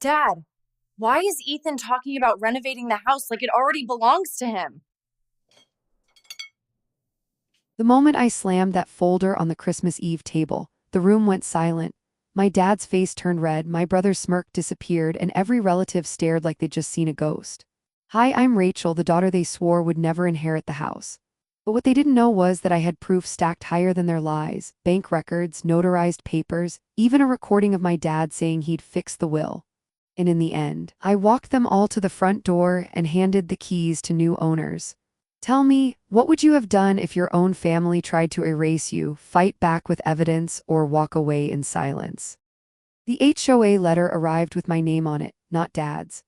Dad, why is Ethan talking about renovating the house like it already belongs to him? The moment I slammed that folder on the Christmas Eve table, the room went silent. My dad's face turned red, my brother's smirk disappeared, and every relative stared like they'd just seen a ghost. Hi, I'm Rachel, the daughter they swore would never inherit the house. But what they didn't know was that I had proof stacked higher than their lies: bank records, notarized papers, even a recording of my dad saying he'd fix the will. And in the end, I walked them all to the front door and handed the keys to new owners. Tell me, what would you have done if your own family tried to erase you, fight back with evidence, or walk away in silence? The HOA letter arrived with my name on it, not Dad's.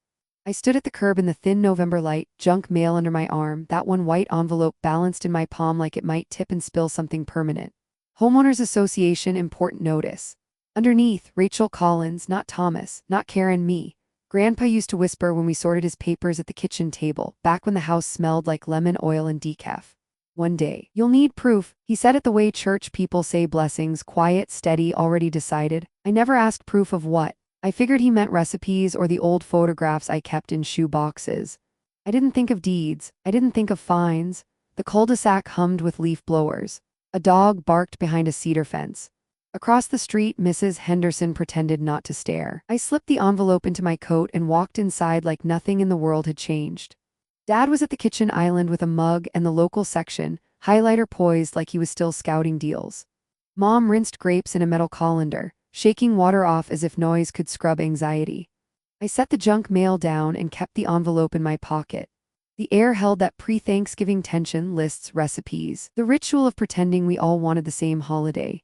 I stood at the curb in the thin November light, junk mail under my arm, that one white envelope balanced in my palm like it might tip and spill something permanent. Homeowners Association important notice. Underneath, Rachel Collins, not Thomas, not Karen, me. Grandpa used to whisper when we sorted his papers at the kitchen table, back when the house smelled like lemon oil and decaf. One day, you'll need proof, he said it the way church people say blessings, quiet, steady, already decided. I never asked proof of what. I figured he meant recipes or the old photographs I kept in shoe boxes. I didn't think of deeds. I didn't think of fines. The cul-de-sac hummed with leaf blowers. A dog barked behind a cedar fence. Across the street, Mrs. Henderson pretended not to stare. I slipped the envelope into my coat and walked inside like nothing in the world had changed. Dad was at the kitchen island with a mug and the local section, highlighter poised like he was still scouting deals. Mom rinsed grapes in a metal colander, shaking water off as if noise could scrub anxiety. I set the junk mail down and kept the envelope in my pocket. The air held that pre-Thanksgiving tension: lists, recipes, the ritual of pretending we all wanted the same holiday.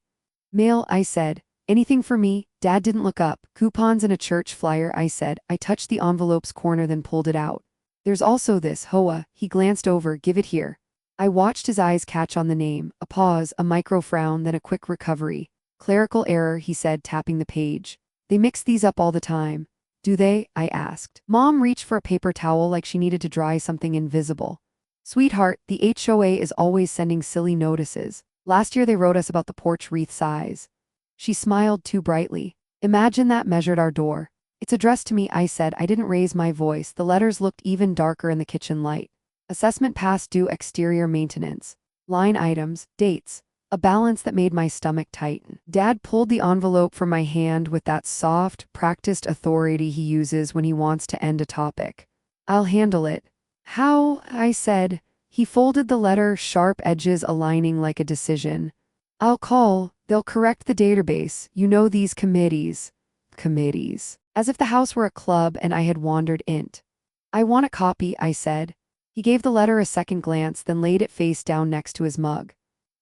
Mail, I said. Anything for me? Dad didn't look up. Coupons and a church flyer, I said. I touched the envelope's corner, then pulled it out. There's also this, Hoa. He glanced over. Give it here. I watched his eyes catch on the name. A pause, a micro frown, then a quick recovery. Clerical error, he said, tapping the page. They mix these up all the time. Do they? I asked. Mom reached for a paper towel like she needed to dry something invisible. Sweetheart, the HOA is always sending silly notices. Last year they wrote us about the porch wreath size. She smiled too brightly. Imagine that measured our door. It's addressed to me, I said. I didn't raise my voice. The letters looked even darker in the kitchen light. Assessment past due, exterior maintenance. Line items, dates. A balance that made my stomach tighten. Dad pulled the envelope from my hand with that soft, practiced authority he uses when he wants to end a topic. I'll handle it. How? I said. He folded the letter, sharp edges aligning like a decision. I'll call. They'll correct the database. You know these committees. Committees. As if the house were a club and I had wandered int. I want a copy, I said. He gave the letter a second glance, then laid it face down next to his mug.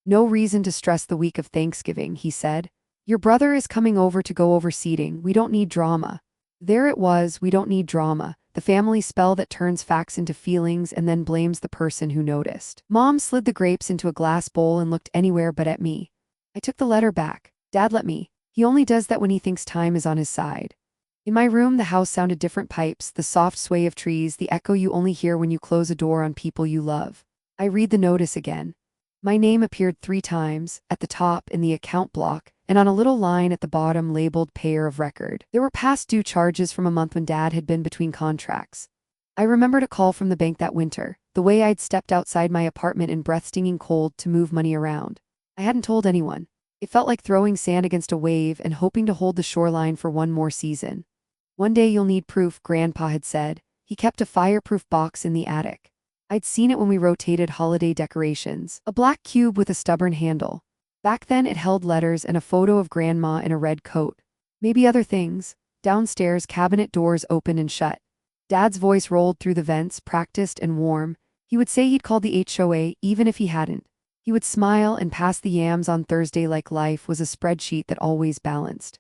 No reason to stress the week of Thanksgiving, he said. Your brother is coming over to go over seating. We don't need drama. There it was, we don't need drama. The family spell that turns facts into feelings and then blames the person who noticed. Mom slid the grapes into a glass bowl and looked anywhere but at me. I took the letter back. Dad let me. He only does that when he thinks time is on his side. In my room, the house sounded different: pipes, the soft sway of trees, the echo you only hear when you close a door on people you love. I read the notice again. My name appeared 3 times, at the top in the account block, and on a little line at the bottom labeled payer of record. There were past due charges from a month when Dad had been between contracts. I remembered a call from the bank that winter, the way I'd stepped outside my apartment in breath-stinging cold to move money around. I hadn't told anyone. It felt like throwing sand against a wave and hoping to hold the shoreline for one more season. One day you'll need proof, Grandpa had said. He kept a fireproof box in the attic. I'd seen it when we rotated holiday decorations, a black cube with a stubborn handle. Back then it held letters and a photo of Grandma in a red coat. Maybe other things. Downstairs, cabinet doors opened and shut. Dad's voice rolled through the vents, practiced and warm. He would say he'd called the HOA even if he hadn't. He would smile and pass the yams on Thursday like life was a spreadsheet that always balanced.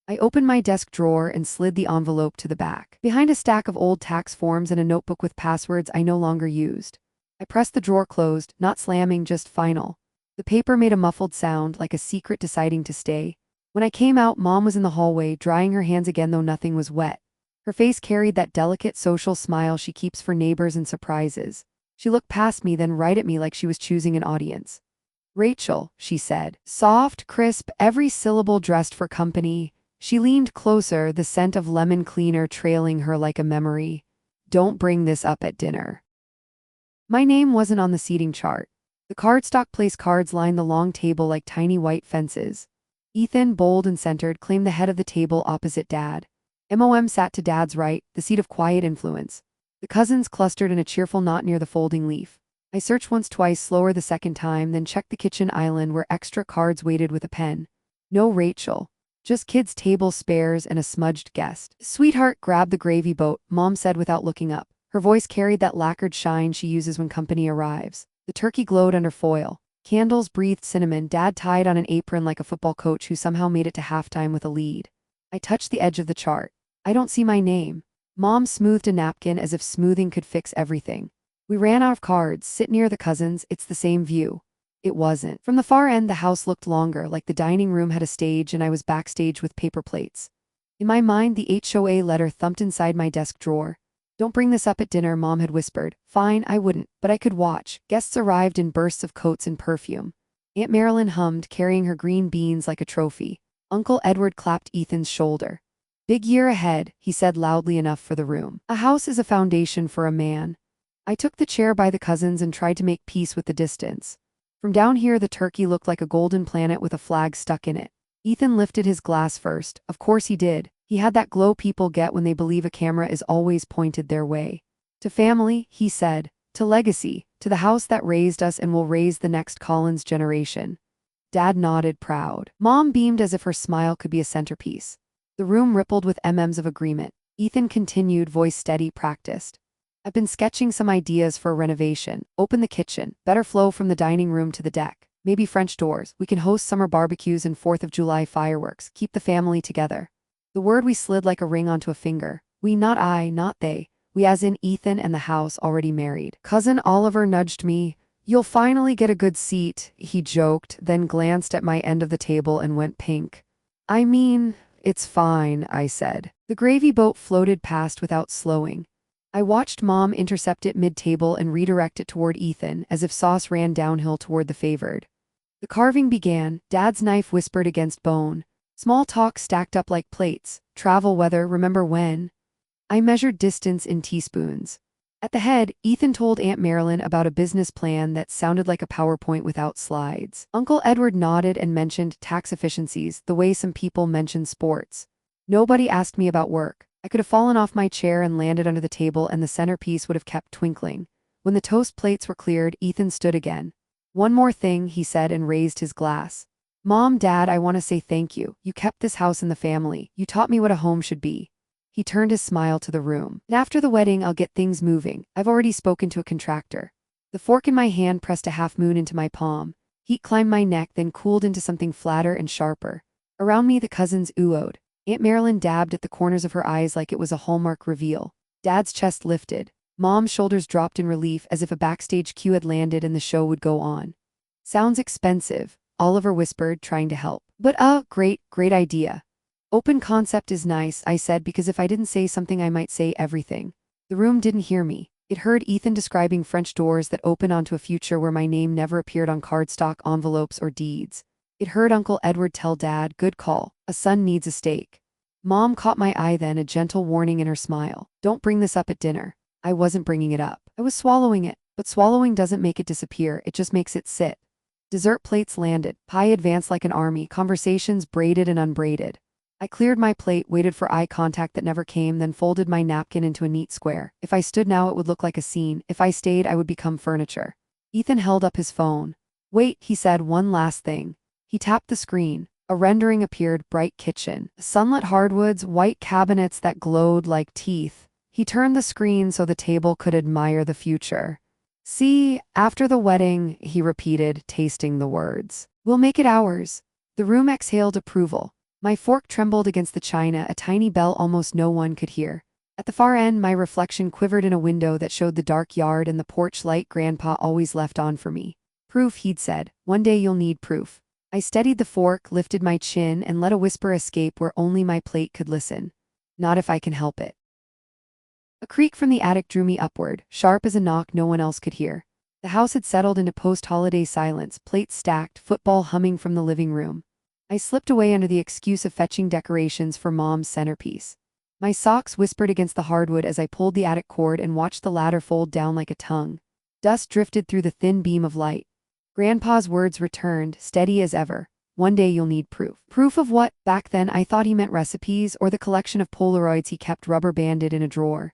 I opened my desk drawer and slid the envelope to the back. Behind a stack of old tax forms and a notebook with passwords I no longer used. I pressed the drawer closed, not slamming, just final. The paper made a muffled sound, like a secret deciding to stay. When I came out, Mom was in the hallway, drying her hands again though nothing was wet. Her face carried that delicate social smile she keeps for neighbors and surprises. She looked past me, then right at me like she was choosing an audience. Rachel, she said. Soft, crisp, every syllable dressed for company. She leaned closer, the scent of lemon cleaner trailing her like a memory. Don't bring this up at dinner. My name wasn't on the seating chart. The cardstock place cards lined the long table like tiny white fences. Ethan, bold and centered, claimed the head of the table opposite Dad. Mom sat to Dad's right, the seat of quiet influence. The cousins clustered in a cheerful knot near the folding leaf. I searched once, twice, slower the second time, then checked the kitchen island where extra cards waited with a pen. No Rachel. Just kids' table spares and a smudged guest. Sweetheart, grab the gravy boat, Mom said without looking up. Her voice carried that lacquered shine she uses when company arrives. The turkey glowed under foil. Candles breathed cinnamon. Dad tied on an apron like a football coach who somehow made it to halftime with a lead. I touched the edge of the chart. I don't see my name. Mom smoothed a napkin as if smoothing could fix everything. We ran out of cards. Sit near the cousins, it's the same view. It wasn't. From the far end, the house looked longer, like the dining room had a stage and I was backstage with paper plates. In my mind, the HOA letter thumped inside my desk drawer. Don't bring this up at dinner, Mom had whispered. Fine, I wouldn't, but I could watch. Guests arrived in bursts of coats and perfume. Aunt Marilyn hummed, carrying her green beans like a trophy. Uncle Edward clapped Ethan's shoulder. Big year ahead, he said loudly enough for the room. A house is a foundation for a man. I took the chair by the cousins and tried to make peace with the distance. From down here, the turkey looked like a golden planet with a flag stuck in it. Ethan lifted his glass first. Of course he did. He had that glow people get when they believe a camera is always pointed their way. To family, he said. To legacy. To the house that raised us and will raise the next Collins generation. Dad nodded, proud. Mom beamed as if her smile could be a centerpiece. The room rippled with MMs of agreement. Ethan continued, voice steady, practiced. I've been sketching some ideas for a renovation. Open the kitchen. Better flow from the dining room to the deck. Maybe French doors. We can host summer barbecues and 4th of July fireworks. Keep the family together. The word we slid like a ring onto a finger. We, not I, not they. We as in Ethan and the house already married. Cousin Oliver nudged me. You'll finally get a good seat, he joked, then glanced at my end of the table and went pink. I mean, it's fine, I said. The gravy boat floated past without slowing. I watched Mom intercept it mid-table and redirect it toward Ethan, as if sauce ran downhill toward the favored. The carving began. Dad's knife whispered against bone. Small talk stacked up like plates. Travel, weather, remember when? I measured distance in teaspoons. At the head, Ethan told Aunt Marilyn about a business plan that sounded like a PowerPoint without slides. Uncle Edward nodded and mentioned tax efficiencies, the way some people mention sports. Nobody asked me about work. I could have fallen off my chair and landed under the table and the centerpiece would have kept twinkling. When the toast plates were cleared, Ethan stood again. One more thing, he said and raised his glass. Mom, Dad, I want to say thank you. You kept this house in the family. You taught me what a home should be. He turned his smile to the room. And after the wedding, I'll get things moving. I've already spoken to a contractor. The fork in my hand pressed a half moon into my palm. Heat climbed my neck, then cooled into something flatter and sharper. Around me, the cousins oohed. Aunt Marilyn dabbed at the corners of her eyes like it was a Hallmark reveal. Dad's chest lifted. Mom's shoulders dropped in relief as if a backstage cue had landed and the show would go on. Sounds expensive, Oliver whispered, trying to help. But great idea. Open concept is nice, I said, because if I didn't say something I might say everything. The room didn't hear me. It heard Ethan describing French doors that open onto a future where my name never appeared on cardstock, envelopes, or deeds. It heard Uncle Edward tell Dad, good call, a son needs a steak. Mom caught my eye then, a gentle warning in her smile. Don't bring this up at dinner. I wasn't bringing it up. I was swallowing it, but swallowing doesn't make it disappear, it just makes it sit. Dessert plates landed, pie advanced like an army, conversations braided and unbraided. I cleared my plate, waited for eye contact that never came, then folded my napkin into a neat square. If I stood now, it would look like a scene. If I stayed, I would become furniture. Ethan held up his phone. Wait, he said, one last thing. He tapped the screen. A rendering appeared, bright kitchen. Sunlit hardwoods, white cabinets that glowed like teeth. He turned the screen so the table could admire the future. See, after the wedding, he repeated, tasting the words. We'll make it ours. The room exhaled approval. My fork trembled against the china, a tiny bell almost no one could hear. At the far end, my reflection quivered in a window that showed the dark yard and the porch light Grandpa always left on for me. Proof, he'd said. One day you'll need proof. I steadied the fork, lifted my chin, and let a whisper escape where only my plate could listen. Not if I can help it. A creak from the attic drew me upward, sharp as a knock no one else could hear. The house had settled into post-holiday silence, plates stacked, football humming from the living room. I slipped away under the excuse of fetching decorations for Mom's centerpiece. My socks whispered against the hardwood as I pulled the attic cord and watched the ladder fold down like a tongue. Dust drifted through the thin beam of light. Grandpa's words returned, steady as ever. One day you'll need proof. Proof of what? Back then I thought he meant recipes or the collection of Polaroids he kept rubber-banded in a drawer.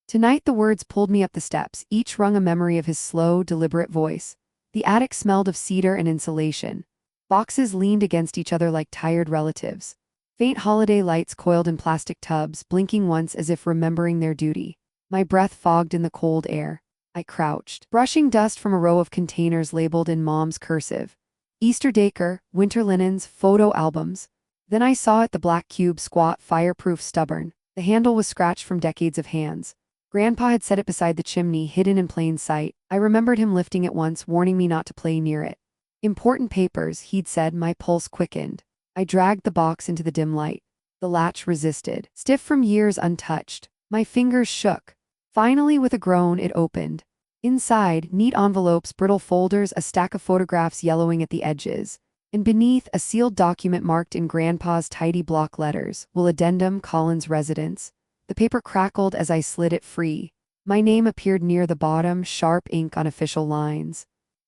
Tonight the words pulled me up the steps, each rung a memory of his slow, deliberate voice. The attic smelled of cedar and insulation. Boxes leaned against each other like tired relatives. Faint holiday lights coiled in plastic tubs, blinking once as if remembering their duty. My breath fogged in the cold air. I crouched, brushing dust from a row of containers labeled in Mom's cursive. Easter decor, winter linens, photo albums. Then I saw it, the black cube, squat, fireproof, stubborn. The handle was scratched from decades of hands. Grandpa had set it beside the chimney, hidden in plain sight. I remembered him lifting it once, warning me not to play near it. Important papers, he'd said. My pulse quickened. I dragged the box into the dim light. The latch resisted, stiff from years untouched. My fingers shook. Finally, with a groan, it opened. Inside, neat envelopes, brittle folders, a stack of photographs yellowing at the edges. And beneath, a sealed document marked in Grandpa's tidy block letters, "Will addendum, Collins residence." The paper crackled as I slid it free. My name appeared near the bottom, sharp ink on official lines.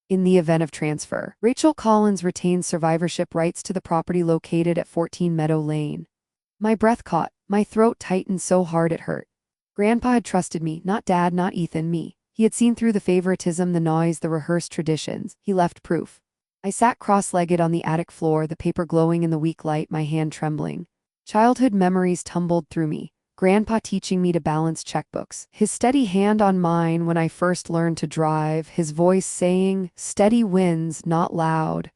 In the event of transfer, Rachel Collins retains survivorship rights to the property located at 14 Meadow Lane. My breath caught, my throat tightened so hard it hurt. Grandpa had trusted me, not Dad, not Ethan, me. He had seen through the favoritism, the noise, the rehearsed traditions. He left proof. I sat cross-legged on the attic floor, the paper glowing in the weak light, my hand trembling. Childhood memories tumbled through me. Grandpa teaching me to balance checkbooks, his steady hand on mine when I first learned to drive, his voice saying, "Steady wins, not loud."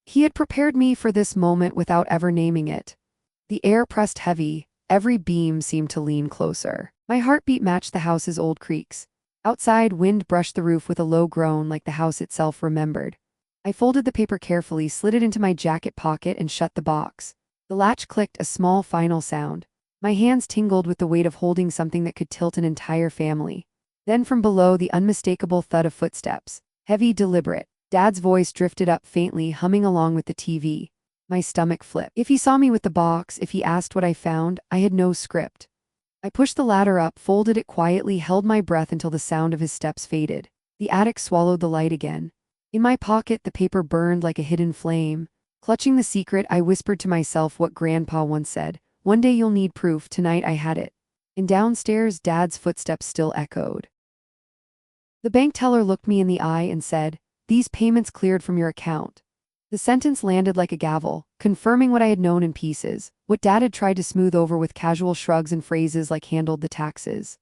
He had prepared me for this moment without ever naming it. The air pressed heavy, every beam seemed to lean closer. My heartbeat matched the house's old creaks. Outside, wind brushed the roof with a low groan like the house itself remembered. I folded the paper carefully, slid it into my jacket pocket, and shut the box. The latch clicked, a small final sound. My hands tingled with the weight of holding something that could tilt an entire family. Then from below, the unmistakable thud of footsteps. Heavy, deliberate. Dad's voice drifted up faintly, humming along with the TV. My stomach flipped. If he saw me with the box, if he asked what I found, I had no script. I pushed the ladder up, folded it quietly, held my breath until the sound of his steps faded. The attic swallowed the light again. In my pocket, the paper burned like a hidden flame. Clutching the secret, I whispered to myself what Grandpa once said. One day you'll need proof. Tonight I had it. And downstairs, Dad's footsteps still echoed. The bank teller looked me in the eye and said, "These payments cleared from your account." The sentence landed like a gavel, confirming what I had known in pieces, what Dad had tried to smooth over with casual shrugs and phrases like "handled the taxes."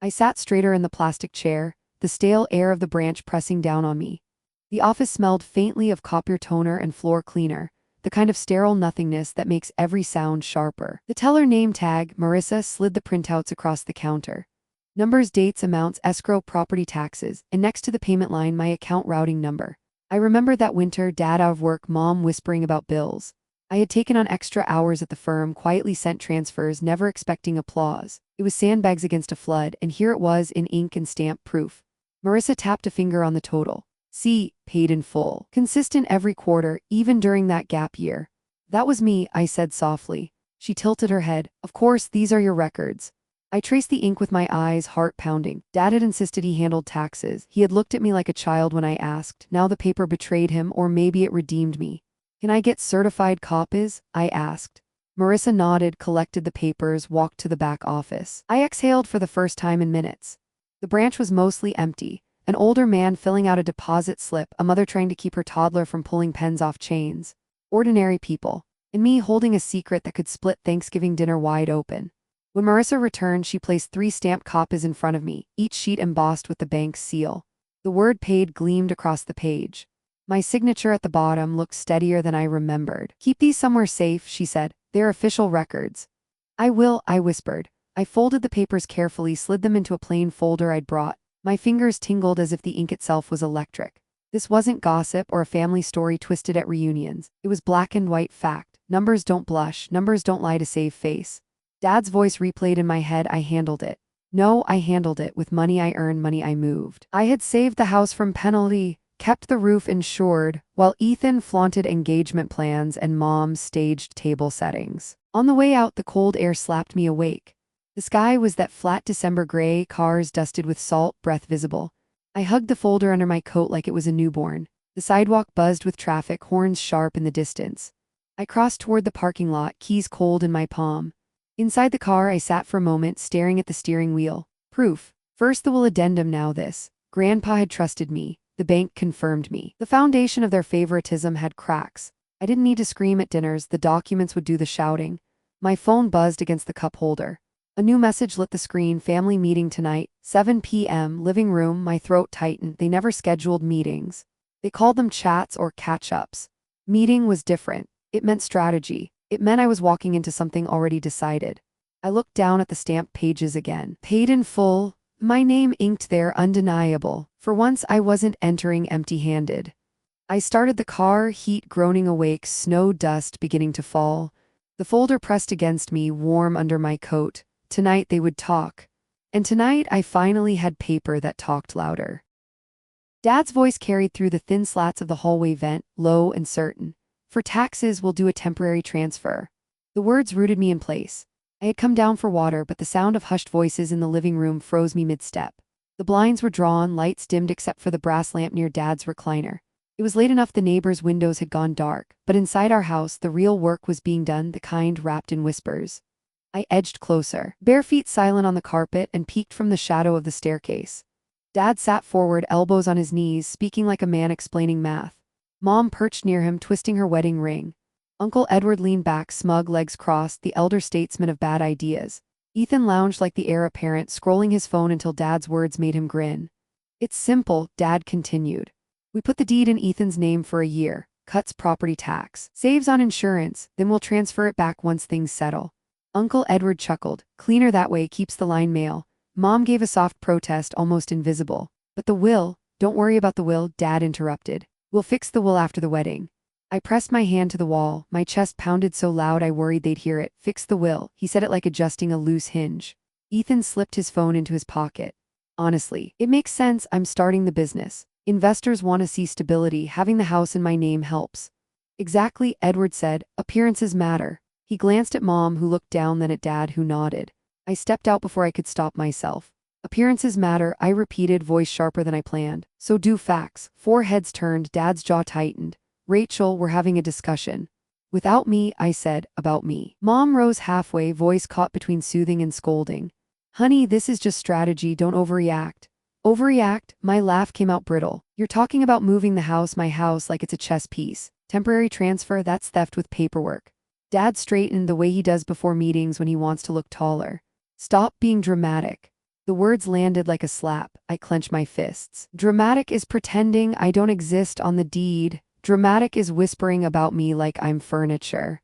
I sat straighter in the plastic chair, the stale air of the branch pressing down on me. The office smelled faintly of copier toner and floor cleaner, the kind of sterile nothingness that makes every sound sharper. The teller name tag, Marissa, slid the printouts across the counter. Numbers, dates, amounts, escrow, property taxes, and next to the payment line, my account routing number. I remember that winter, Dad out of work, Mom whispering about bills. I had taken on extra hours at the firm, quietly sent transfers, never expecting applause. It was sandbags against a flood, and here it was in ink and stamp proof. Marissa tapped a finger on the total. See, paid in full. Consistent every quarter, even during that gap year. That was me, I said softly. She tilted her head. Of course, these are your records. I traced the ink with my eyes, heart pounding. Dad had insisted he handled taxes. He had looked at me like a child when I asked. Now the paper betrayed him, or maybe it redeemed me. Can I get certified copies? I asked. Marissa nodded, collected the papers, walked to the back office. I exhaled for the first time in minutes. The branch was mostly empty. An older man filling out a deposit slip, a mother trying to keep her toddler from pulling pens off chains. Ordinary people. And me holding a secret that could split Thanksgiving dinner wide open. When Marissa returned, she placed 3 stamped copies in front of me, each sheet embossed with the bank's seal. The word paid gleamed across the page. My signature at the bottom looked steadier than I remembered. Keep these somewhere safe, she said. They're official records. I will, I whispered. I folded the papers carefully, slid them into a plain folder I'd brought. My fingers tingled as if the ink itself was electric. This wasn't gossip or a family story twisted at reunions. It was black and white fact. Numbers don't blush, numbers don't lie to save face. Dad's voice replayed in my head. I handled it. No, I handled it with money I earned, money I moved. I had saved the house from penalty, kept the roof insured, while Ethan flaunted engagement plans and Mom staged table settings. On the way out, the cold air slapped me awake. The sky was that flat December gray, cars dusted with salt, breath visible. I hugged the folder under my coat like it was a newborn. The sidewalk buzzed with traffic, horns sharp in the distance. I crossed toward the parking lot, keys cold in my palm. Inside the car, I sat for a moment, staring at the steering wheel. Proof. First the will addendum, now this. Grandpa had trusted me. The bank confirmed me. The foundation of their favoritism had cracks. I didn't need to scream at dinners, the documents would do the shouting. My phone buzzed against the cup holder. A new message lit the screen. Family meeting tonight, 7 p.m., living room. My throat tightened. They never scheduled meetings. They called them chats or catch-ups. Meeting was different. It meant strategy. It meant I was walking into something already decided. I looked down at the stamped pages again. Paid in full. My name inked there, undeniable. For once I wasn't entering empty-handed. I started the car, heat groaning awake, snow dust beginning to fall. The folder pressed against me, warm under my coat. Tonight they would talk. And tonight I finally had paper that talked louder. Dad's voice carried through the thin slats of the hallway vent, low and certain. For taxes, we'll do a temporary transfer. The words rooted me in place. I had come down for water, but the sound of hushed voices in the living room froze me mid-step. The blinds were drawn, lights dimmed except for the brass lamp near Dad's recliner. It was late enough the neighbors' windows had gone dark, but inside our house the real work was being done, the kind wrapped in whispers. I edged closer, bare feet silent on the carpet, and peeked from the shadow of the staircase. Dad sat forward, elbows on his knees, speaking like a man explaining math. Mom perched near him, twisting her wedding ring. Uncle Edward leaned back, smug, legs crossed, the elder statesman of bad ideas. Ethan lounged like the heir apparent, scrolling his phone until Dad's words made him grin. It's simple, Dad continued. We put the deed in Ethan's name for a year, cuts property tax, saves on insurance, then we'll transfer it back once things settle. Uncle Edward chuckled. Cleaner that way, keeps the line male. Mom gave a soft protest, almost invisible. But the will, don't worry about the will, Dad interrupted. We'll fix the will after the wedding. I pressed my hand to the wall, my chest pounded so loud I worried they'd hear it. Fix the will, he said it like adjusting a loose hinge. Ethan slipped his phone into his pocket. Honestly, it makes sense, I'm starting the business. Investors want to see stability, having the house in my name helps. Exactly, Edward said, appearances matter. He glanced at Mom, who looked down, then at Dad, who nodded. I stepped out before I could stop myself. Appearances matter, I repeated, voice sharper than I planned. So do facts. 4 heads turned, Dad's jaw tightened. Rachel, we're having a discussion. Without me, I said, about me. Mom rose halfway, voice caught between soothing and scolding. Honey, this is just strategy, don't overreact. Overreact? My laugh came out brittle. You're talking about moving the house, my house, like it's a chess piece. Temporary transfer, that's theft with paperwork. Dad straightened the way he does before meetings when he wants to look taller. Stop being dramatic. The words landed like a slap. I clenched my fists. Dramatic is pretending I don't exist on the deed. Dramatic is whispering about me like I'm furniture.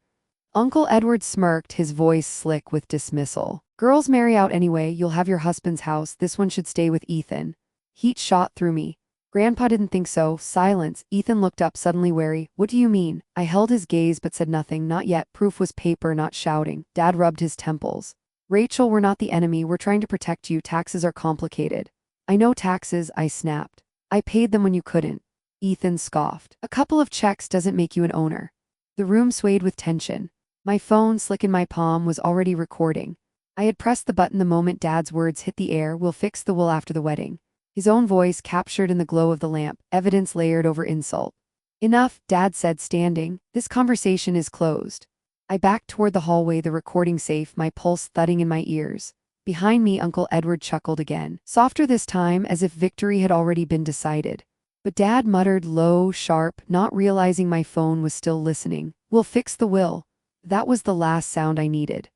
Uncle Edward smirked, his voice slick with dismissal. Girls marry out anyway, you'll have your husband's house, this one should stay with Ethan. Heat shot through me. Grandpa didn't think so. Silence. Ethan looked up, suddenly wary. What do you mean? I held his gaze but said nothing. Not yet. Proof was paper, not shouting. Dad rubbed his temples. Rachel, we're not the enemy, we're trying to protect you, taxes are complicated. I know taxes, I snapped. I paid them when you couldn't. Ethan scoffed. A couple of checks doesn't make you an owner. The room swayed with tension. My phone, slick in my palm, was already recording. I had pressed the button the moment Dad's words hit the air. We'll fix the will after the wedding. His own voice captured in the glow of the lamp, evidence layered over insult. Enough, Dad said, standing. This conversation is closed. I backed toward the hallway, the recording safe, my pulse thudding in my ears. Behind me, Uncle Edward chuckled again, softer this time, as if victory had already been decided. But Dad muttered low, sharp, not realizing my phone was still listening. We'll fix the will. That was the last sound I needed.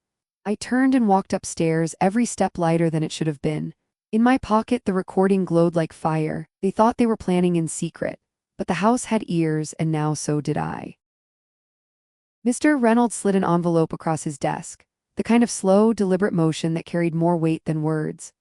I turned and walked upstairs, every step lighter than it should have been. In my pocket, the recording glowed like fire. They thought they were planning in secret. But the house had ears, and now so did I. Mr. Reynolds slid an envelope across his desk, the kind of slow, deliberate motion that carried more weight than words.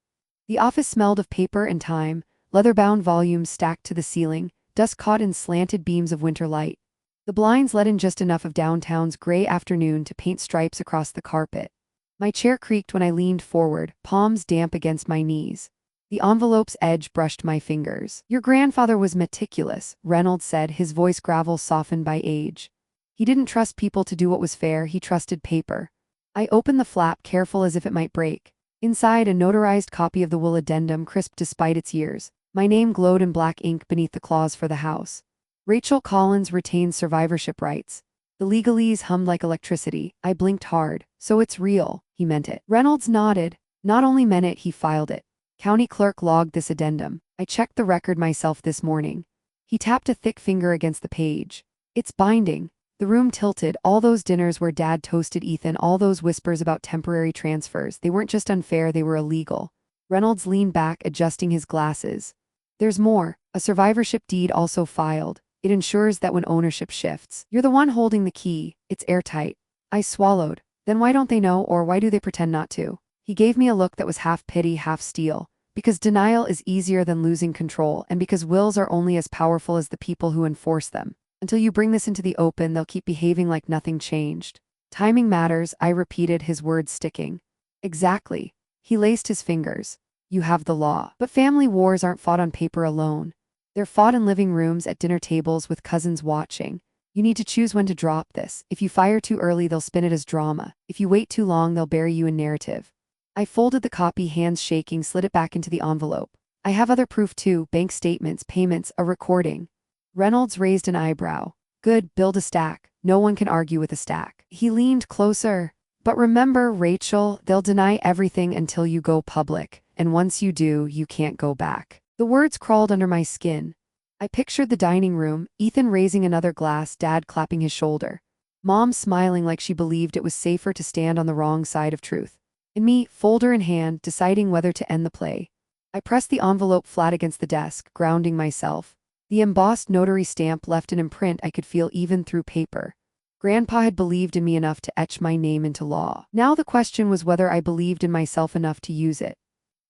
The office smelled of paper and time, leather-bound volumes stacked to the ceiling, dust caught in slanted beams of winter light. The blinds let in just enough of downtown's gray afternoon to paint stripes across the carpet. My chair creaked when I leaned forward, palms damp against my knees. The envelope's edge brushed my fingers. Your grandfather was meticulous, Reynolds said, his voice gravel softened by age. He didn't trust people to do what was fair, he trusted paper. I opened the flap, careful as if it might break. Inside, a notarized copy of the will addendum, crisp despite its years. My name glowed in black ink beneath the clause for the house. Rachel Collins retains survivorship rights. The legalese hummed like electricity. I blinked hard. So it's real. He meant it. Reynolds nodded. Not only meant it, he filed it. County clerk logged this addendum. I checked the record myself this morning. He tapped a thick finger against the page. It's binding. The room tilted. All those dinners where Dad toasted Ethan, all those whispers about temporary transfers, they weren't just unfair, they were illegal. Reynolds leaned back, adjusting his glasses. There's more. A survivorship deed also filed. It ensures that when ownership shifts, you're the one holding the key. It's airtight. I swallowed. Then why don't they know, or why do they pretend not to? He gave me a look that was half pity, half steel. Because denial is easier than losing control, and because wills are only as powerful as the people who enforce them. Until you bring this into the open, they'll keep behaving like nothing changed. Timing matters, I repeated, his words sticking. Exactly. He laced his fingers. You have the law. But family wars aren't fought on paper alone. They're fought in living rooms, at dinner tables, with cousins watching. You need to choose when to drop this. If you fire too early, they'll spin it as drama. If you wait too long, they'll bury you in narrative. I folded the copy, hands shaking, slid it back into the envelope. I have other proof too, bank statements, payments, a recording. Reynolds raised an eyebrow. Good, build a stack. No one can argue with a stack. He leaned closer. But remember, Rachel, they'll deny everything until you go public. And once you do, you can't go back. The words crawled under my skin. I pictured the dining room, Ethan raising another glass, Dad clapping his shoulder. Mom smiling like she believed it was safer to stand on the wrong side of truth. And me, folder in hand, deciding whether to end the play. I pressed the envelope flat against the desk, grounding myself. The embossed notary stamp left an imprint I could feel even through paper. Grandpa had believed in me enough to etch my name into law. Now the question was whether I believed in myself enough to use it.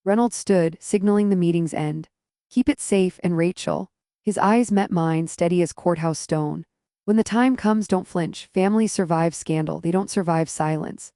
Reynolds stood, signaling the meeting's end. Keep it safe, and Rachel. His eyes met mine, steady as courthouse stone. When the time comes, don't flinch. Families survive scandal, they don't survive silence.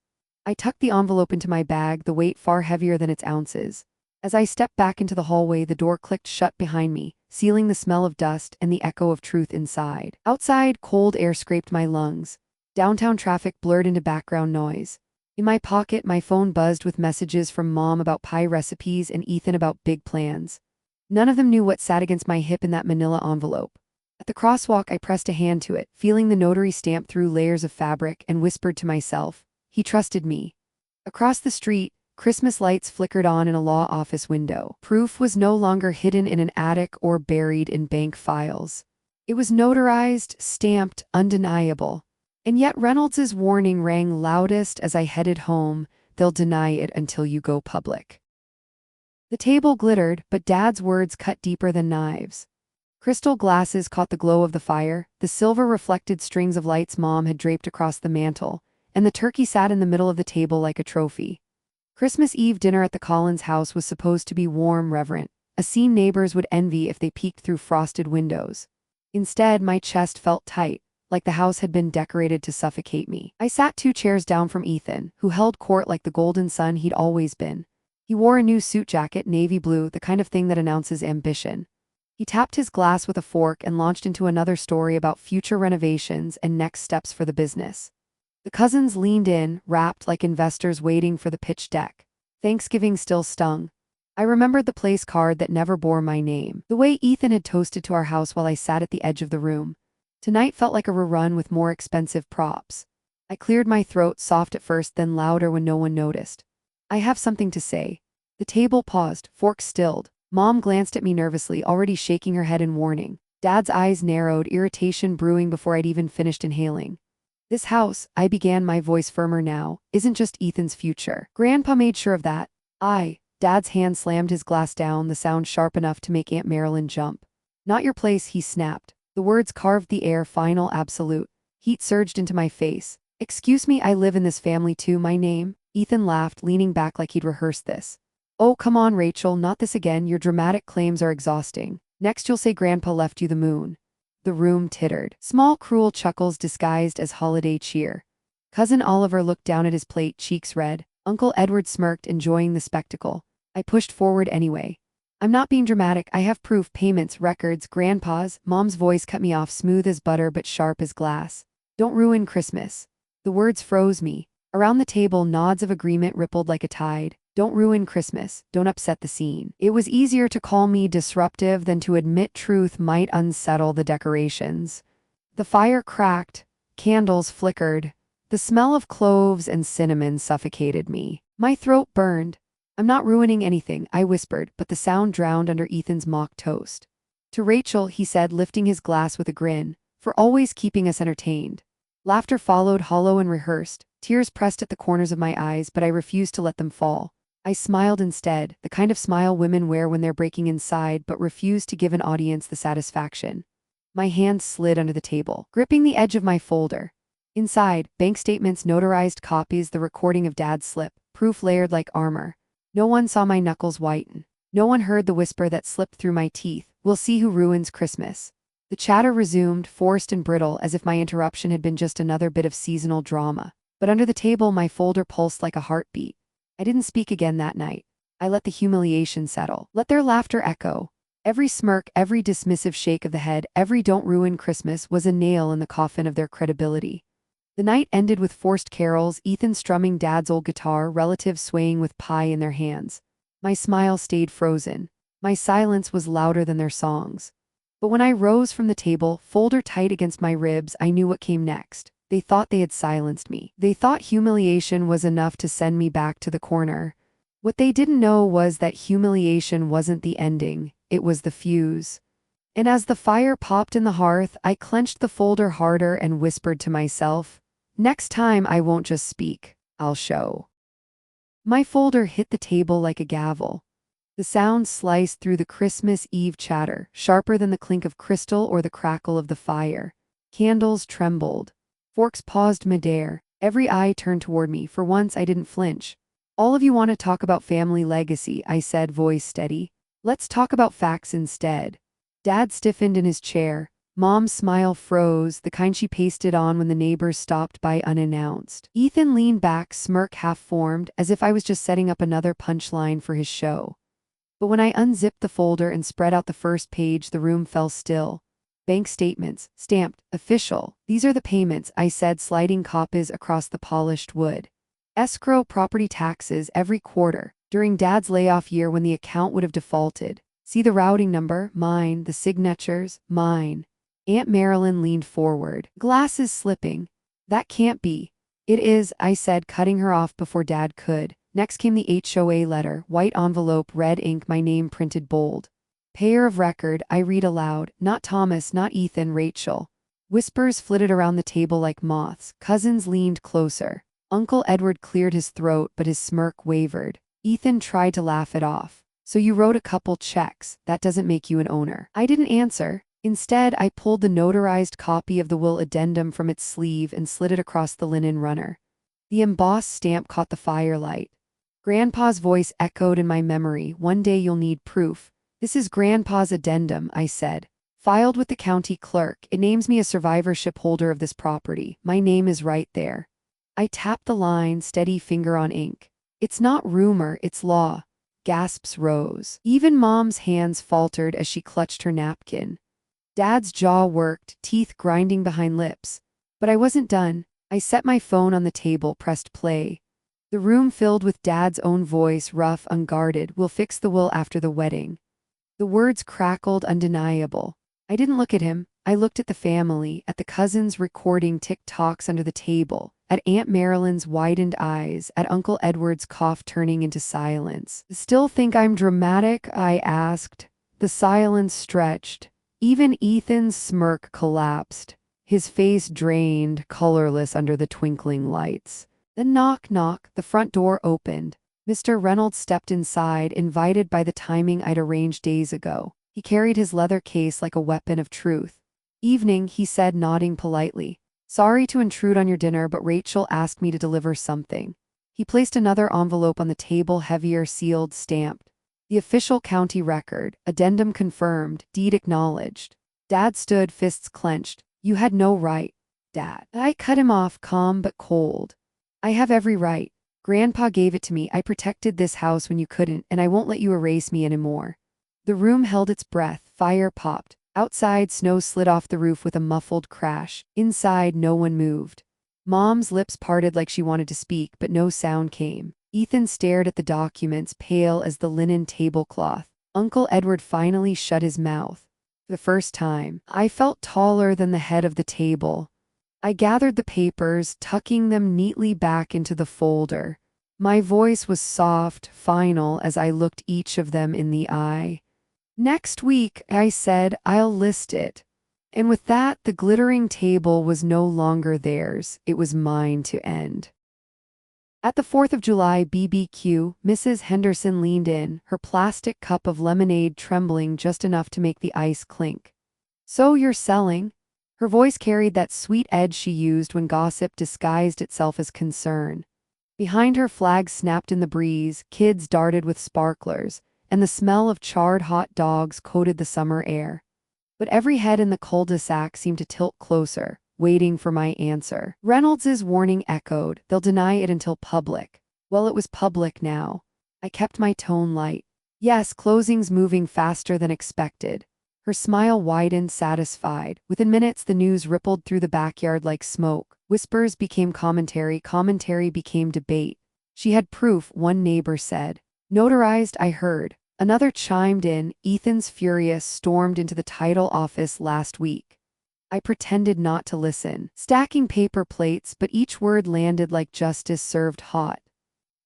I tucked the envelope into my bag, the weight far heavier than its ounces. As I stepped back into the hallway, the door clicked shut behind me, sealing the smell of dust and the echo of truth inside. Outside, cold air scraped my lungs. Downtown traffic blurred into background noise. In my pocket, my phone buzzed with messages from Mom about pie recipes and Ethan about big plans. None of them knew what sat against my hip in that manila envelope. At the crosswalk, I pressed a hand to it, feeling the notary stamp through layers of fabric, and whispered to myself, he trusted me. Across the street, Christmas lights flickered on in a law office window. Proof was no longer hidden in an attic or buried in bank files. It was notarized, stamped, undeniable. And yet Reynolds's warning rang loudest as I headed home, they'll deny it until you go public. The table glittered, but Dad's words cut deeper than knives. Crystal glasses caught the glow of the fire, the silver-reflected strings of lights Mom had draped across the mantel, and the turkey sat in the middle of the table like a trophy. Christmas Eve dinner at the Collins house was supposed to be warm, reverent, a scene neighbors would envy if they peeked through frosted windows. Instead, my chest felt tight, like the house had been decorated to suffocate me. I sat 2 chairs down from Ethan, who held court like the golden son he'd always been. He wore a new suit jacket, navy blue, the kind of thing that announces ambition. He tapped his glass with a fork and launched into another story about future renovations and next steps for the business. The cousins leaned in, rapt like investors waiting for the pitch deck. Thanksgiving still stung. I remembered the place card that never bore my name, the way Ethan had toasted to our house while I sat at the edge of the room. Tonight felt like a rerun with more expensive props. I cleared my throat, soft at first, then louder when no one noticed. I have something to say. The table paused, forks stilled. Mom glanced at me nervously, already shaking her head in warning. Dad's eyes narrowed, irritation brewing before I'd even finished inhaling. This house, I began, my voice firmer now, isn't just Ethan's future. Grandpa made sure of that. Dad's hand slammed his glass down, the sound sharp enough to make Aunt Marilyn jump. Not your place, he snapped. The words carved the air, final, absolute. Heat surged into my face. Excuse me, I live in this family too, my name? Ethan laughed, leaning back like he'd rehearsed this. Oh, come on, Rachel, not this again, your dramatic claims are exhausting. Next you'll say Grandpa left you the moon. The room tittered. Small, cruel chuckles disguised as holiday cheer. Cousin Oliver looked down at his plate, cheeks red. Uncle Edward smirked, enjoying the spectacle. I pushed forward anyway. I'm not being dramatic. I have proof, payments, records, grandpa's. Mom's voice cut me off, smooth as butter but sharp as glass. Don't ruin Christmas. The words froze me. Around the table, nods of agreement rippled like a tide. Don't ruin Christmas. Don't upset the scene. It was easier to call me disruptive than to admit truth might unsettle the decorations. The fire cracked. Candles flickered. The smell of cloves and cinnamon suffocated me. My throat burned. I'm not ruining anything, I whispered, but the sound drowned under Ethan's mock toast. To Rachel, he said, lifting his glass with a grin, for always keeping us entertained. Laughter followed, hollow and rehearsed. Tears pressed at the corners of my eyes, but I refused to let them fall. I smiled instead, the kind of smile women wear when they're breaking inside but refuse to give an audience the satisfaction. My hand slid under the table, gripping the edge of my folder. Inside, bank statements, notarized copies, the recording of Dad's slip, proof layered like armor. No one saw my knuckles whiten. No one heard the whisper that slipped through my teeth. We'll see who ruins Christmas. The chatter resumed, forced and brittle, as if my interruption had been just another bit of seasonal drama. But under the table, my folder pulsed like a heartbeat. I didn't speak again that night. I let the humiliation settle. Let their laughter echo. Every smirk, every dismissive shake of the head, every "don't ruin Christmas" was a nail in the coffin of their credibility. The night ended with forced carols, Ethan strumming Dad's old guitar, relatives swaying with pie in their hands. My smile stayed frozen. My silence was louder than their songs. But when I rose from the table, folder tight against my ribs, I knew what came next. They thought they had silenced me. They thought humiliation was enough to send me back to the corner. What they didn't know was that humiliation wasn't the ending, it was the fuse. And as the fire popped in the hearth, I clenched the folder harder and whispered to myself, next time I won't just speak, I'll show. My folder hit the table like a gavel. The sound sliced through the Christmas Eve chatter, sharper than the clink of crystal or the crackle of the fire. Candles trembled. Forks paused midair. Every eye turned toward me. For once, I didn't flinch. All of you want to talk about family legacy, I said, voice steady. Let's talk about facts instead. Dad stiffened in his chair. Mom's smile froze, the kind she pasted on when the neighbors stopped by unannounced. Ethan leaned back, smirk half-formed, as if I was just setting up another punchline for his show. But when I unzipped the folder and spread out the first page, the room fell still. Bank statements, stamped, official. These are the payments, I said, sliding copies across the polished wood. Escrow property taxes every quarter, during Dad's layoff year when the account would have defaulted. See the routing number, mine, the signatures, mine. Aunt Marilyn leaned forward, glasses slipping. That can't be. It is, I said, cutting her off before Dad could. Next came the HOA letter, white envelope, red ink, my name printed bold. Payer of record, I read aloud, not Thomas, not Ethan, Rachel. Whispers flitted around the table like moths. Cousins leaned closer. Uncle Edward cleared his throat, but his smirk wavered. Ethan tried to laugh it off. So you wrote a couple checks. That doesn't make you an owner. I didn't answer. Instead, I pulled the notarized copy of the will addendum from its sleeve and slid it across the linen runner. The embossed stamp caught the firelight. Grandpa's voice echoed in my memory. One day you'll need proof. This is Grandpa's addendum, I said. Filed with the county clerk. It names me a survivorship holder of this property. My name is right there. I tapped the line, steady finger on ink. It's not rumor, it's law. Gasps rose. Even Mom's hands faltered as she clutched her napkin. Dad's jaw worked, teeth grinding behind lips. But I wasn't done. I set my phone on the table, pressed play. The room filled with Dad's own voice, rough, unguarded. We'll fix the will after the wedding. The words crackled, undeniable. I didn't look at him. I looked at the family, at the cousins recording tick-tocks under the table, at Aunt Marilyn's widened eyes, at Uncle Edward's cough turning into silence. Still think I'm dramatic? I asked. The silence stretched. Even Ethan's smirk collapsed. His face drained, colorless under the twinkling lights. Then knock, knock, the front door opened. Mr. Reynolds stepped inside, invited by the timing I'd arranged days ago. He carried his leather case like a weapon of truth. Evening, he said, nodding politely. Sorry to intrude on your dinner, but Rachel asked me to deliver something. He placed another envelope on the table, heavier, sealed, stamped. The official county record, addendum confirmed, deed acknowledged. Dad stood, fists clenched. You had no right, Dad. I cut him off, calm but cold. I have every right. Grandpa gave it to me. I protected this house when you couldn't, and I won't let you erase me anymore. The room held its breath, fire popped. Outside, snow slid off the roof with a muffled crash. Inside, no one moved. Mom's lips parted like she wanted to speak, but no sound came. Ethan stared at the documents, pale as the linen tablecloth. Uncle Edward finally shut his mouth. For the first time, I felt taller than the head of the table. I gathered the papers, tucking them neatly back into the folder. My voice was soft, final, as I looked each of them in the eye. "Next week," I said, "I'll list it." And with that, the glittering table was no longer theirs. It was mine to end. At the 4th of July BBQ, Mrs. Henderson leaned in, her plastic cup of lemonade trembling just enough to make the ice clink. "So you're selling?" Her voice carried that sweet edge she used when gossip disguised itself as concern. Behind her, flags snapped in the breeze, kids darted with sparklers, and the smell of charred hot dogs coated the summer air. But every head in the cul-de-sac seemed to tilt closer, waiting for my answer. Reynolds's warning echoed, "They'll deny it until public." Well, it was public now. I kept my tone light. "Yes, closing's moving faster than expected." Her smile widened, satisfied. Within minutes, the news rippled through the backyard like smoke. Whispers became commentary, commentary became debate. "She had proof," one neighbor said. "Notarized," I heard. Another chimed in. "Ethan's furious, stormed into the title office last week." I pretended not to listen, stacking paper plates, but each word landed like justice served hot.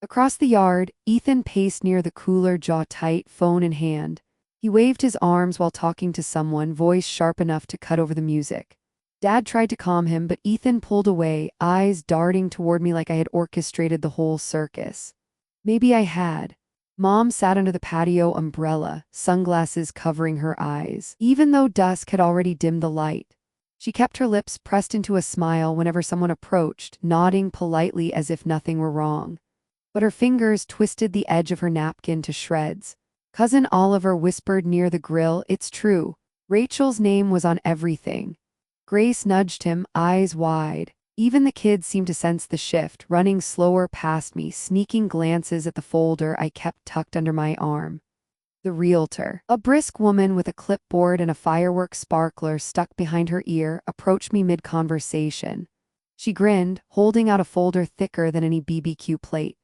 Across the yard, Ethan paced near the cooler, jaw tight, phone in hand. He waved his arms while talking to someone, voice sharp enough to cut over the music. Dad tried to calm him, but Ethan pulled away, eyes darting toward me like I had orchestrated the whole circus. Maybe I had. Mom sat under the patio umbrella, sunglasses covering her eyes, even though dusk had already dimmed the light. She kept her lips pressed into a smile whenever someone approached, nodding politely as if nothing were wrong. But her fingers twisted the edge of her napkin to shreds. Cousin Oliver whispered near the grill, "It's true. Rachel's name was on everything." Grace nudged him, eyes wide. Even the kids seemed to sense the shift, running slower past me, sneaking glances at the folder I kept tucked under my arm. The realtor, a brisk woman with a clipboard and a fireworks sparkler stuck behind her ear, approached me mid-conversation. She grinned, holding out a folder thicker than any BBQ plate.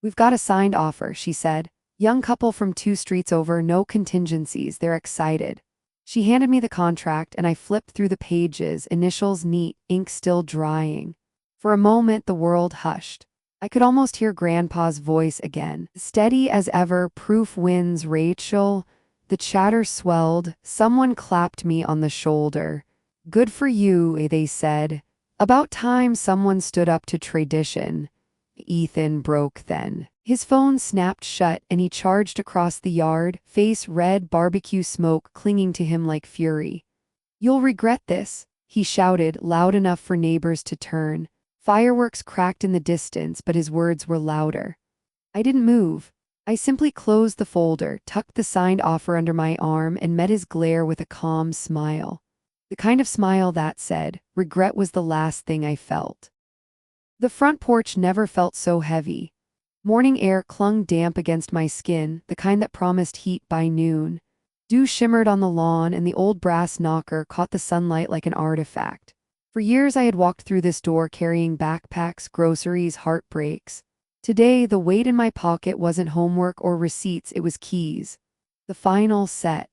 "We've got a signed offer," she said. "Young couple from 2 streets over, no contingencies, they're excited." She handed me the contract and I flipped through the pages, initials neat, ink still drying. For a moment the world hushed. I could almost hear Grandpa's voice again. "Steady as ever, proof wins, Rachel." The chatter swelled. Someone clapped me on the shoulder. "Good for you," they said. About time someone stood up to tradition. Ethan broke then. His phone snapped shut and he charged across the yard, face red, barbecue smoke clinging to him like fury. "You'll regret this," he shouted, loud enough for neighbors to turn. Fireworks cracked in the distance, but his words were louder. I didn't move. I simply closed the folder, tucked the signed offer under my arm, and met his glare with a calm smile. The kind of smile that said, regret was the last thing I felt. The front porch never felt so heavy. Morning air clung damp against my skin, the kind that promised heat by noon. Dew shimmered on the lawn and the old brass knocker caught the sunlight like an artifact. For years I had walked through this door carrying backpacks, groceries, heartbreaks. Today, the weight in my pocket wasn't homework or receipts, it was keys. The final set.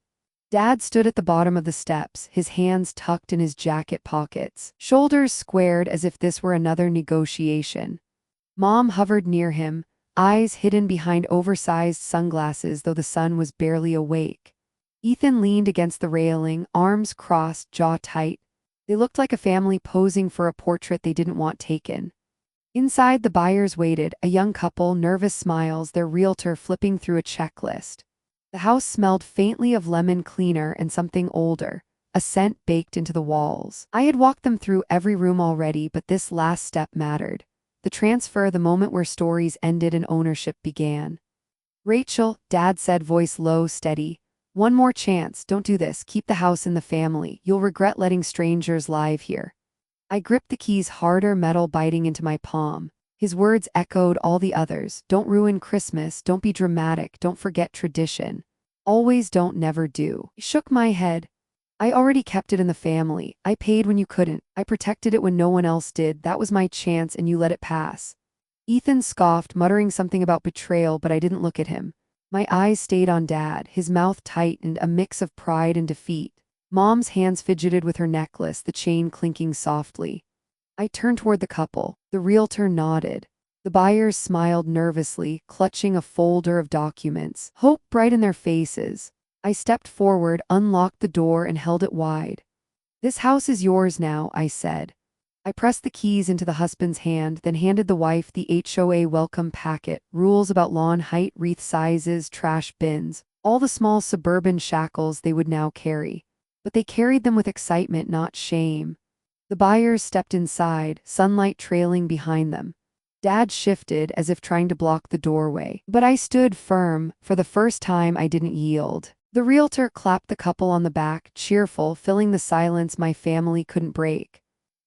Dad stood at the bottom of the steps, his hands tucked in his jacket pockets, shoulders squared as if this were another negotiation. Mom hovered near him, eyes hidden behind oversized sunglasses though the sun was barely awake. Ethan leaned against the railing, arms crossed, jaw tight. They looked like a family posing for a portrait they didn't want taken. Inside, the buyers waited, a young couple, nervous smiles, their realtor flipping through a checklist. The house smelled faintly of lemon cleaner and something older, a scent baked into the walls. I had walked them through every room already, but this last step mattered. The transfer, the moment where stories ended and ownership began. "Rachel," Dad said, voice low, steady. "One more chance, don't do this, keep the house in the family. You'll regret letting strangers live here." I gripped the keys harder, metal biting into my palm. His words echoed all the others. "Don't ruin Christmas, don't be dramatic, don't forget tradition." Always don't never do. I shook my head. I already kept it in the family. I paid when you couldn't. I protected it when no one else did. That was my chance and you let it pass. Ethan scoffed, muttering something about betrayal, but I didn't look at him. My eyes stayed on Dad, his mouth tightened, a mix of pride and defeat. Mom's hands fidgeted with her necklace, the chain clinking softly. I turned toward the couple. The realtor nodded. The buyers smiled nervously, clutching a folder of documents, hope bright in their faces. I stepped forward, unlocked the door, and held it wide. "This house is yours now," I said. I pressed the keys into the husband's hand, then handed the wife the HOA welcome packet, rules about lawn height, wreath sizes, trash bins, all the small suburban shackles they would now carry. But they carried them with excitement, not shame. The buyers stepped inside, sunlight trailing behind them. Dad shifted as if trying to block the doorway, but I stood firm. For the first time, I didn't yield. The realtor clapped the couple on the back, cheerful, filling the silence my family couldn't break.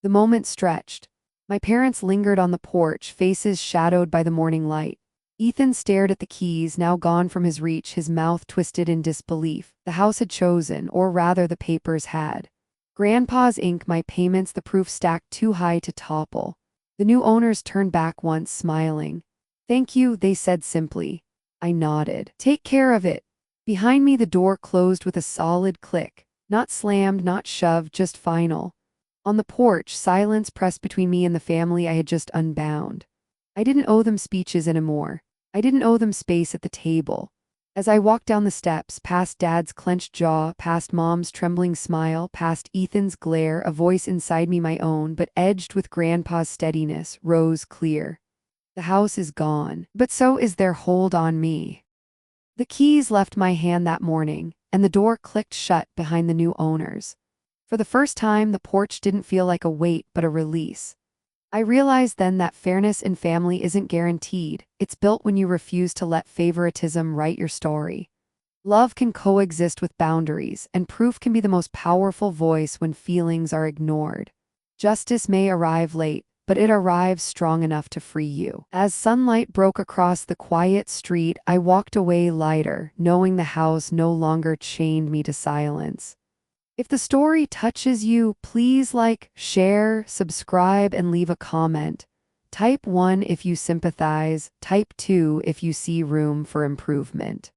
The moment stretched. My parents lingered on the porch, faces shadowed by the morning light. Ethan stared at the keys, now gone from his reach, his mouth twisted in disbelief. The house had chosen, or rather the papers had. Grandpa's ink, my payments, the proof stacked too high to topple. The new owners turned back once, smiling. "Thank you," they said simply. I nodded. "Take care of it." Behind me, the door closed with a solid click. Not slammed, not shoved, just final. On the porch, silence pressed between me and the family I had just unbound. I didn't owe them speeches anymore. I didn't owe them space at the table. As I walked down the steps, past Dad's clenched jaw, past Mom's trembling smile, past Ethan's glare, a voice inside me, my own, but edged with Grandpa's steadiness, rose clear. "The house is gone, but so is their hold on me." The keys left my hand that morning, and the door clicked shut behind the new owners. For the first time, the porch didn't feel like a weight, but a release. I realized then that fairness in family isn't guaranteed. It's built when you refuse to let favoritism write your story. Love can coexist with boundaries, and proof can be the most powerful voice when feelings are ignored. Justice may arrive late, but it arrives strong enough to free you. As sunlight broke across the quiet street, I walked away lighter, knowing the house no longer chained me to silence. If the story touches you, please like, share, subscribe, and leave a comment. Type 1 if you sympathize, type 2 if you see room for improvement.